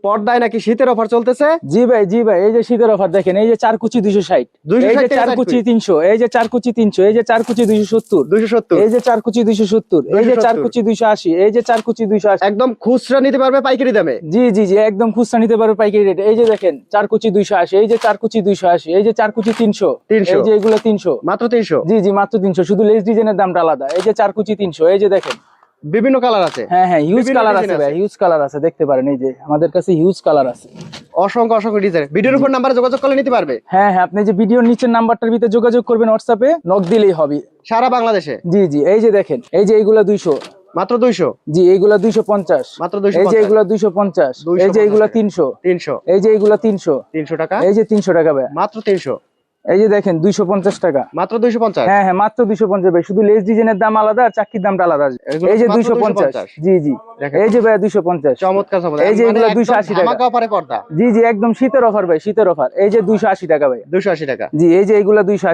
পর্দায় নাকি শীতের অফার চলতেছে। জি ভাই এই যে শীতের অফার দেখেন, এই যে 4 কুচি 260, এই যে 4 কুচি 300, এই যে 4 কুচি 300, এই যে 4 কুচি 270, 270, এই যে 4 কুচি 270, এই যে 4 কুচি 280, এই যে 4 কুচি 280, একদম খুচরা নিতে পারবে পাইকারি দামে। জি একদম খুচরা নিতে পারবে পাইকারি রেট। এই যে দেখেন 4 কুচি 280, এই যে 4 কুচি 280, এই যে 4 কুচি 300, এই যে এগুলো 300, মাত্র 300। জি মাত্র 300, শুধু লেস ডিজাইনের দামটা আলাদা। এই যে 4 কুচি 300, এই যে দেখেন বিভিন্ন কালার আছে। হ্যাঁ হিউজ বিভিন্ন কালার ডিজাইন আছে ভাই, হিউজ কালার আছে, দেখতে পারেন এই যে আমাদের কাছে হিউজ কালার আছে, অসংখ্য ডিজাইন। ভিডিওর উপর নাম্বারে যোগাযোগ করলে নিতে পারবে। হ্যাঁ আপনি যে ভিডিওর নিচের নাম্বারটার ভিতরে যোগাযোগ করবেন, হোয়াটসঅ্যাপে নক দিলেই হবে সারা বাংলাদেশে। জি এই যে দেখেন, এই যে এইগুলা 200, মাত্র 200। জি এইগুলা 250, মাত্র 250। এই যে এইগুলা 250, এই যে এইগুলা 300, 300, এই যে এইগুলা 300, 300 টাকা, এই যে 300 টাকা ভাই, মাত্র 300। এই যে দেখেন 250 টাকা, মাত্র 250। হ্যাঁ মাত্র 250 ভাই, শুধু লেস ডিজাইনের দাম আলাদা আর চাকির দামটা আলাদা। এই যে 250, জি এই যে ভাই 250, চমৎকার চমৎকার। এই যে এগুলা 280 টাকা, ধামাকা অফারে পর্দা। জি একদম শীতের অফার ভাই, শীতের অফার। এই যে 280 টাকা ভাই, 280 টাকা। জি এই যে এগুলা 280